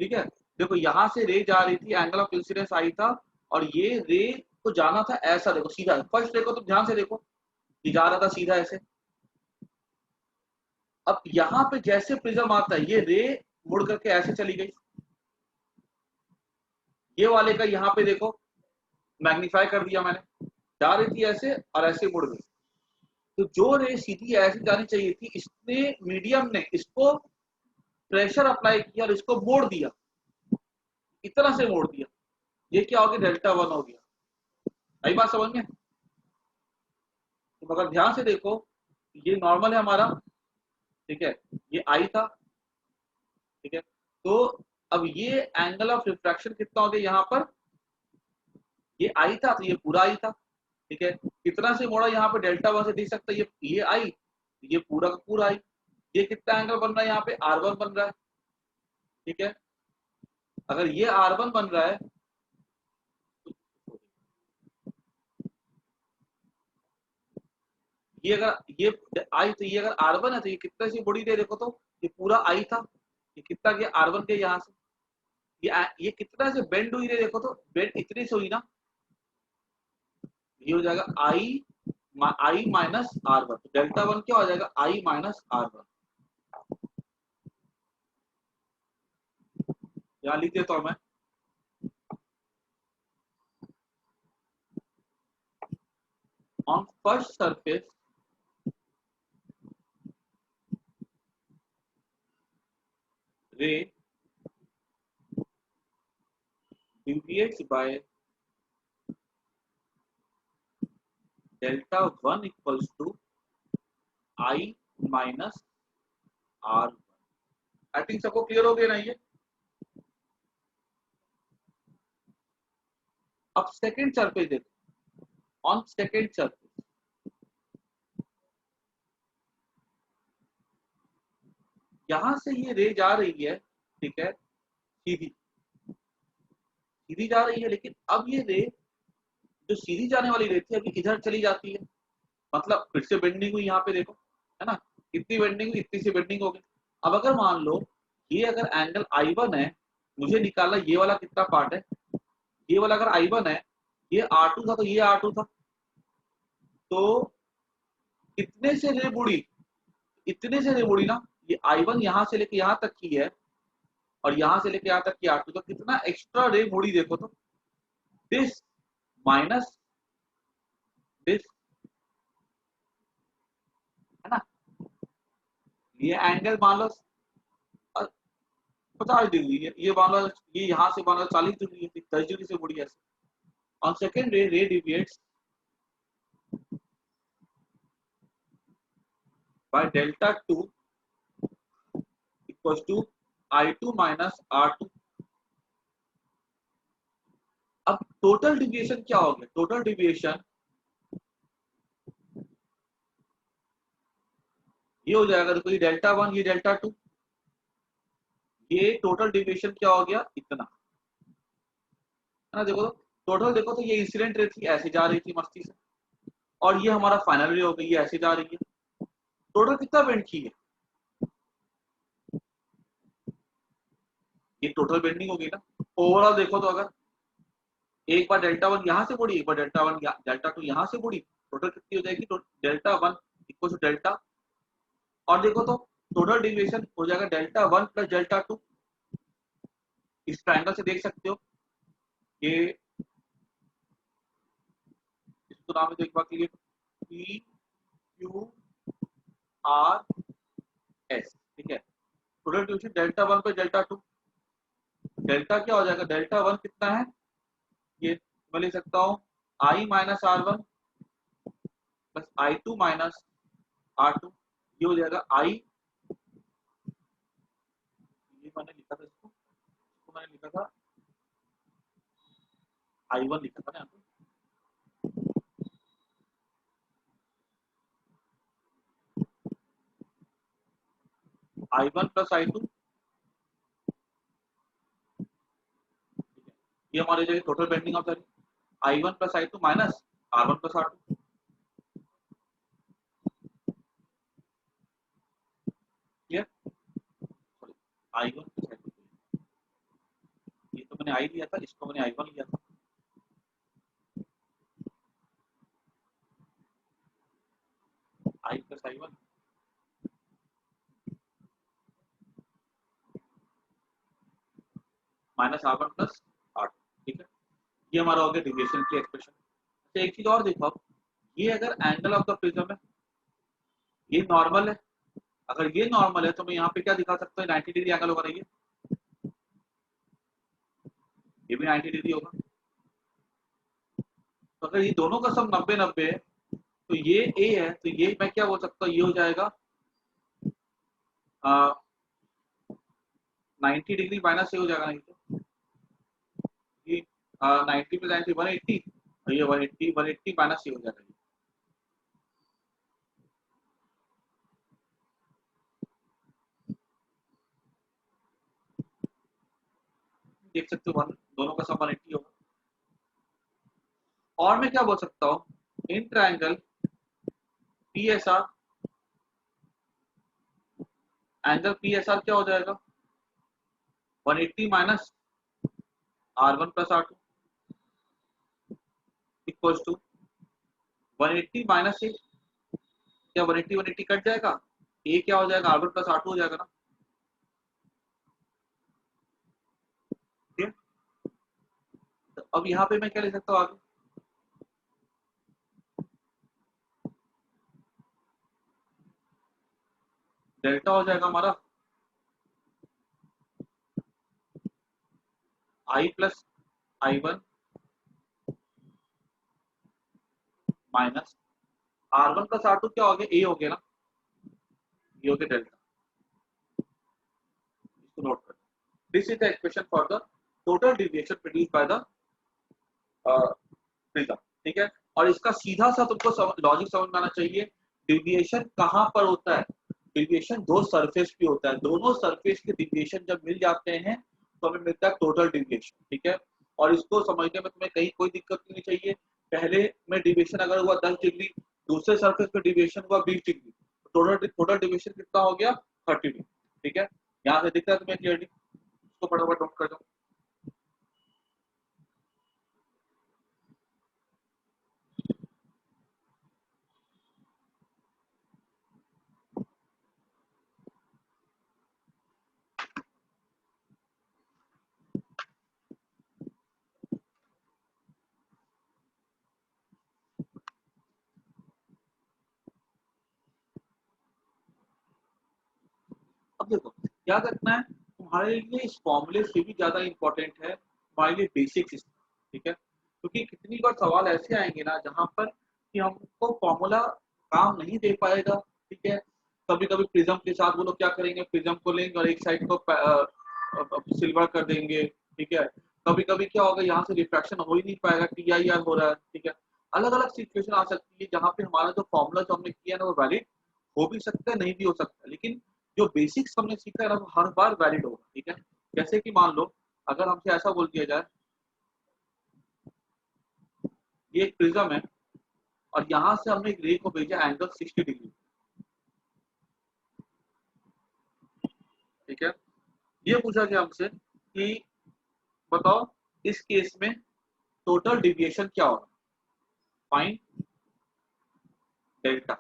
ठीक है, देखो यहाँ से रे जा रही थी, एंगल ऑफ इंसिडेंस आई था, और ये रे को जाना था ऐसा, देखो सीधा, फर्स्ट रे को तो ध्यान से देखो, ये जा रहा था सीधा ऐसे। अब यहाँ पे जैसे प्रिज्म आता है, ये रे मुड़ करके ऐसे चली गई, ये वाले का यहाँ पे देखो मैग्नीफाई कर दिया मैंने, जा रही थी ऐसे और ऐसे मुड़ गई। तो जो रे सीधी ऐसे जानी चाहिए थी, इसने मीडियम ने इसको प्रेशर अप्लाई किया और इसको मोड़ दिया, इतना से मोड़ दिया, ये क्या हो गया, डेल्टा वन हो गया। आई बात समझ में? तो अगर ध्यान से देखो, ये नॉर्मल है हमारा, ठीक है, ये आई था, ठीक है, तो अब ये एंगल ऑफ रिफ्रैक्शन कितना हो गया यहाँ पर, ये आई था तो ये पूरा आई था, ठीक है, कितना से मोड़ा यहाँ पे डेल्टा वन से देख सकते हैं, ये आई, ये पूरा का पूरा आई, ये कितना एंगल बन रहा है यहाँ पे, आर वन बन रहा है, ठीक है, अगर ये आर वन बन रहा है, ये अगर ये आई, तो ये अगर आर वन है तो ये कितना सी बड़ी दे, देखो तो ये पूरा आई था, ये कितना गया आर वन के यहाँ से, ये कितना से बेंड हुई रे, देखो तो बेंड इतनी से हुई ना, ये हो जाएगा I minus are one, delta one क्या हो जाएगा, आई माइनस आर वन। यहाँ लिख देता हूं मैं, ऑन फर्स्ट सरफेस रे deviates by delta 1 equals to I minus R1। I think सबको क्लियर हो गया ना ये। अब सेकेंड सरफेस देखो, ऑन सेकेंड सरफेस, यहां से ये रे जा रही है, ठीक है, सीधी सीधी जा रही है, लेकिन अब ये रे जो सीधी जाने वाली रे थी अभी इधर चली जाती है, मतलब फिर से बेंडिंग हुई यहाँ पे देखो, है ना, इतनी बेंडिंग हुई, इतनी सी बेंडिंग हो गई। अब अगर मान लो ये अगर एंगल आई वन है, मुझे निकालना ये वाला कितना पार्ट है, ये वाला अगर आई वन है, ये आर टू था तो ये आर टू था, तो कितने से रे मुड़ी, इतने से रे मुड़ी ना, ये आई वन यहाँ से लेके यहाँ तक की है, और यहाँ से लेके यहाँ तक की आर टू, तो कितना एक्स्ट्रा रे मुड़ी देखो तो, दिस माइनस दिस, है ना, ये एंगल मान लो 50 डिग्री है, ये मान लो, ये यहाँ से मान लो 40 डिग्री है, 10 डिग्री से मुड़ी ऐसे। On second ray, ray deviates by delta two equals to I two minus R two. अब टोटल डिविएशन क्या हो गया, टोटल डिविएशन ये हो जाएगा, देखो ये डेल्टा वन, ये डेल्टा टू, ये टोटल डिविएशन क्या हो गया, इतना, है ना, देखो तो टोटल देखो तो ये इंसिडेंट रे थी ऐसे जा रही थी मस्ती से, और ये हमारा फाइनल रे हो गई, ये ऐसे जा रही है, टोटल कितना बेंड की है, ये टोटल बेंडिंग हो गई ना। ओवरऑल देखो तो अगर एक बार डेल्टा वन यहाँ से मुड़ी, एक बार डेल्टा वन डेल्टा टू यहाँ से मुड़ी, टोटल कितनी हो जाएगी, delta one equal to delta, और देखो तो टोटल डिविएशन हो जाएगा delta one plus delta two. इस ट्रायंगल से देख सकते हो, ये इसको नाम है, तो एक बार clear, P Q R S, ठीक है, total deviation delta one plus delta two, delta क्या हो जाएगा, डेल्टा वन कितना है, ये मैं लिख सकता हूँ I minus are one plus I two minus R two, ये हो जाएगा आई, ये मैंने लिखा था इसको मैंने लिखा था आई वन लिखा था ना, i one plus I two, ये हमारे जो total bending of the i one plus I two minus are one plus r two, clear, i one plus I two, मैंने आई लिया था, इसको मैंने I1 लिया था। I plus I1 minus R1 plus R2, ठीक है। ये हमारा हो गया डिविएशन की एक्सप्रेशन। तो एक चीज और देखो आप, ये अगर एंगल ऑफ द प्रिज्म है, ये नॉर्मल है, अगर ये नॉर्मल है तो मैं यहाँ पे क्या दिखा सकता हूँ, 90 डिग्री एंगल होगा, ये भी 90 डिग्री होगा। तो अगर ये दोनों का सम 90-90 है तो ये ए है, तो ये मैं क्या बोल सकता हूँ, ये हो जाएगा 90 डिग्री माइनस ए हो जाएगा, नहीं तो ये 90 प्लस 90 180, और ये 180 माइनस ए हो जाएगा। देख सकते हो दोनों का सम 180 होगा। और मैं क्या बोल सकता हूँ, in triangle PSR, angle PSR क्या हो जाएगा, 180 minus R1 plus R2 equals to 180 minus A, क्या 180 कट जाएगा, ए क्या हो जाएगा, R1 प्लस R2 हो जाएगा ना, ठीक है। तो अब यहाँ पे मैं क्या लिख सकता हूँ आगे, डेल्टा हो जाएगा हमारा I plus I1 minus R1 plus R2 क्या हो गया, ए हो गया ना, ये हो गया डेल्टा, इसको नोट कर। This is the expression for the total deviation produced by the prism, ठीक है। और इसका सीधा सा तुमको लॉजिक समझ में आना चाहिए, डिविएशन कहाँ पर होता है, डिविएशन दो सरफेस पे होता है, दोनों सरफेस के डिविएशन जब मिल जाते हैं तो हमें मिलता है टोटल डिविएशन, ठीक है। और इसको समझने में तुम्हें कहीं कोई दिक्कत नहीं चाहिए, पहले में डिविएशन अगर हुआ 10 डिग्री, दूसरे सरफेस पे डिविएशन हुआ 20 डिग्री, टोटल टोटल डिविएशन कितना हो गया 30 डिग्री, ठीक है। यहाँ से दिख रहा है तुम्हें क्लियरली, इसको फटाफट नोट कर दो। अब देखो क्या करना है, तुम्हारे लिए इस फॉर्मूले से भी ज्यादा इंपॉर्टेंट है तुम्हारे लिए बेसिक सिस्टम, ठीक है। क्योंकि कितनी बार सवाल ऐसे आएंगे ना जहां पर कि हमको फॉर्मूला काम नहीं दे पाएगा, ठीक है। कभी कभी प्रिज्म के साथ वो लोग क्या करेंगे, प्रिज्म को लेंगे और एक साइड को सिल्वर कर देंगे, ठीक है। कभी कभी क्या होगा, यहाँ से रिफ्रैक्शन हो ही नहीं पाएगा, TIR हो रहा है, ठीक है। अलग अलग सिचुएशन आ सकती है जहाँ पे हमारा जो फॉर्मूला जो हमने किया ना वो वैलिड हो भी सकता है, नहीं भी हो सकता है, लेकिन जो बेसिक्स हमने सीखा है ना वो हर बार वैलिड होगा, ठीक है। जैसे कि मान लो अगर हमसे ऐसा बोल दिया जाए, ये एक प्रिज्म है और यहाँ से हमने एक रे को भेजा एंगल 60 डिग्री, ठीक है। ये पूछा गया हमसे कि बताओ इस केस में टोटल डिविएशन क्या होगा, फाइंड डेल्टा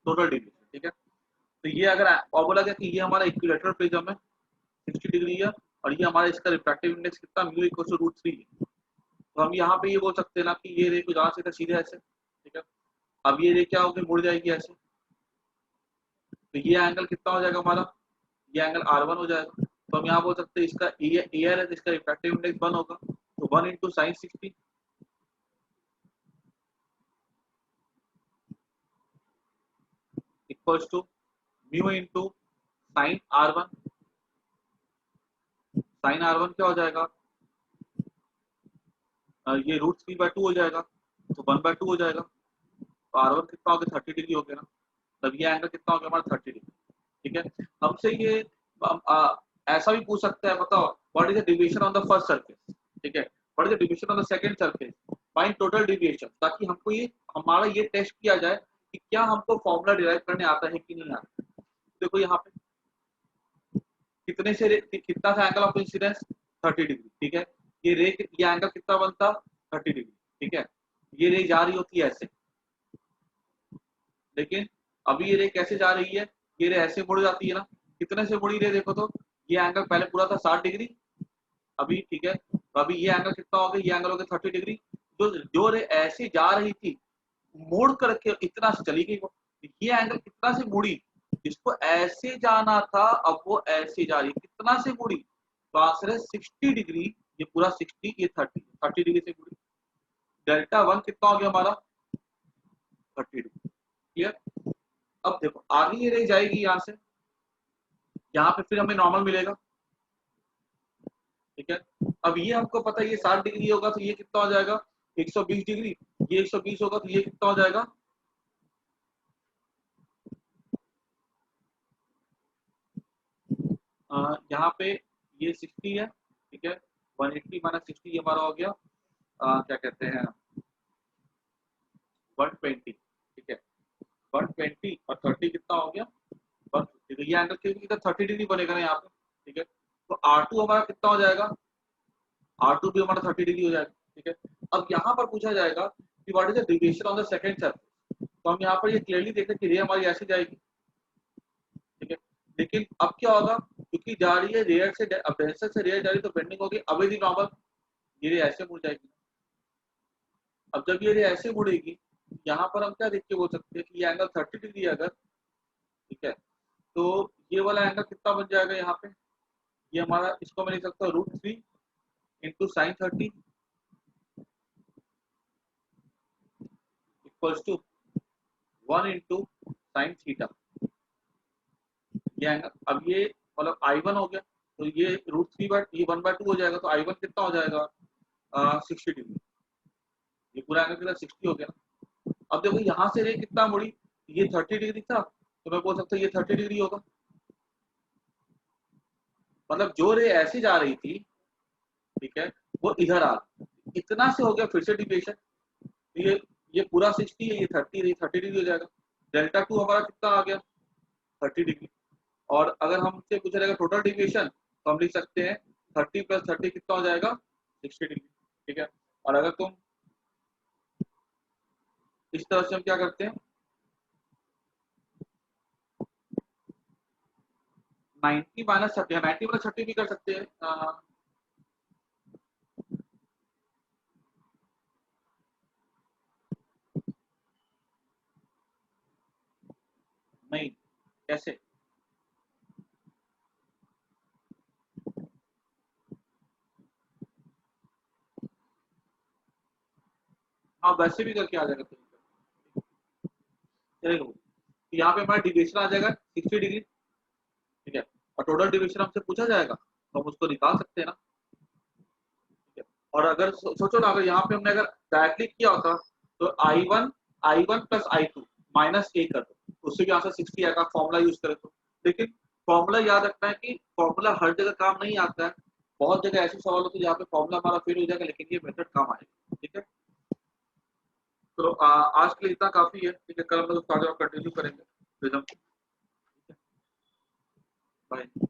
टोटल डिविएशन, ठीक है। तो ये अगर और बोला गया कि ये हमारा इक्विलेटरल प्रिज्म है 60 डिग्री है और ये हमारा इसका रिफ्रैक्टिव इंडेक्स कितना म्यू इक्वल टू √3 है, तो हम यहाँ पे ये बोल सकते हैं ना कि ये रे को जहाँ से सीधे ऐसे, ठीक है। अब ये रे क्या होगी, मुड़ जाएगी ऐसे, तो ये एंगल कितना हो जाएगा हमारा, ये एंगल R1 हो जाएगा। तो हम यहाँ बोल सकते हैं इसका AR है तो इसका रिफ्रैक्टिव इंडेक्स 1 होगा, तो 1 into sine 60 equals to mu into sine R1, sine R1 क्या हो जाएगा, ये √3/2 हो जाएगा, तो 1/2 हो जाएगा, तो R1 कितना हो गया 30 डिग्री हो गया ना, तब ये एंगल कितना हो गया हमारा 30 डिग्री, ठीक है। हमसे ये ऐसा भी पूछ सकता है, बताओ what is the deviation on the first surface, ठीक है, what is the deviation on the second surface, find total deviation, ताकि हमको ये हमारा ये टेस्ट किया जाए कि क्या हमको फॉर्मूला डिराइव करने आता है कि नहीं आता। देखो यहाँ पे कितने से कितना था एंगल ऑफ इंसिडेंस 30 डिग्री, ठीक है। ये एंगल कितना बनता 30 डिग्री, ठीक है। ये रे जा रही होती है ऐसे, लेकिन अभी ये रे कैसे जा रही है, ये रे ऐसे मुड़ जाती है ना, कितने से मुड़ी रे देखो तो, ये एंगल पहले पूरा था 60 डिग्री अभी, ठीक है। तो अभी ये एंगल कितना हो गया, ये एंगल हो गया 30 डिग्री। जो रे ऐसे जा रही थी मोड़ करके इतना से चली गई वो, ये एंगल कितना से मुड़ी, इसको ऐसे जाना था अब वो ऐसे जा रही है, कितना से मुड़ी, तो आंसर है 60 डिग्री। ये पूरा 60, ये 30 डिग्री से मुड़ी। डेल्टा वन कितना हो गया हमारा 30 डिग्री, क्लियर। अब देखो आगे ये रही जाएगी यहाँ से, यहाँ पे फिर हमें नॉर्मल मिलेगा, ठीक है। अब ये हमको पता है ये 60 डिग्री होगा तो ये कितना हो जाएगा 120 डिग्री, ये 120 होगा तो ये कितना हो जाएगा, यहाँ पे ये 60 है, ठीक है। 180 माइनस 60 ये हमारा हो गया क्या कहते हैं 120, ठीक है। 120 और 30 कितना हो गया 150, ये एंगल क्योंकि 30 डिग्री बनेगा ना यहाँ पे, ठीक है। तो R2 हमारा कितना हो जाएगा, R2 भी हमारा 30 डिग्री हो जाएगा, ठीक है। अब यहाँ पर पूछा जाएगा कि what is the deviation on the second surface, तो हम यहाँ पर ये क्लियरली देख रहे हैं कि रे हमारी ऐसे जाएगी, ठीक है। लेकिन अब क्या होगा, क्योंकि जा रही है रेयर से, अब डेंसर से रेयर जा रही है तो बेंडिंग होगी अवे दी नॉर्मल, ये रे ऐसे मुड़ जाएगी। अब जब ये रे ऐसे मुड़ेगी, यहाँ पर हम क्या देख के बोल सकते हैं कि ये एंगल 30 डिग्री है अगर, ठीक है, तो ये वाला एंगल कितना बन जाएगा यहाँ पे, ये हमारा, इसको मैं लिख सकता हूँ √3 into sine 30 equals to 1 into sine theta. ये एंगल, अब ये मतलब I1 हो गया, तो ये √3 ये 1/2 हो जाएगा, तो I1 कितना हो जाएगा 60 डिग्री, ये पूरा एंगल कितना 60 हो गया ना। अब देखो यहाँ से रे कितना मुड़ी, ये 30 डिग्री था, तो मैं बोल सकता हूँ ये 30 डिग्री होगा, मतलब जो रे ऐसी जा रही थी, ठीक है, वो इधर आ गई, इतना से हो गया फिर से डिविएशन, तो ये पूरा 60 है, ये 30 डिग्री हो जाएगा। डेल्टा टू हमारा कितना आ गया 30 डिग्री। और अगर हमसे पूछा जाएगा टोटल डिविएशन, तो हम लिख सकते हैं 30 + 30 कितना हो जाएगा 60 डिग्री, ठीक है। और अगर तुम इस तरह से हम क्या करते हैं 90 - 30, 90 - 30 भी कर सकते हैं, नहीं कैसे, हाँ वैसे भी करके आ जाएगा, चलेगा वो। तो यहाँ पे हमारा डिविएशन आ जाएगा 60 डिग्री, ठीक है। और टोटल डिविएशन हमसे पूछा जाएगा तो हम उसको निकाल सकते हैं ना, ठीक है। और अगर सोचो ना, अगर यहाँ पे हमने अगर डायरेक्टली किया होता तो I1 + I2 -a कर दो, तो उससे भी आंसर 60 आएगा फॉर्मूला यूज करें तो। लेकिन फॉर्मूला याद रखना है कि फॉर्मूला हर जगह काम नहीं आता है, बहुत जगह ऐसे सवाल होते हैं जहाँ पे फॉर्मूला हमारा फेल हो जाएगा, लेकिन ये मेथड काम आएगा, ठीक है। तो आज के लिए इतना काफी है, ठीक है। कल हम लोग आगे कंटिन्यू करेंगे, बाय।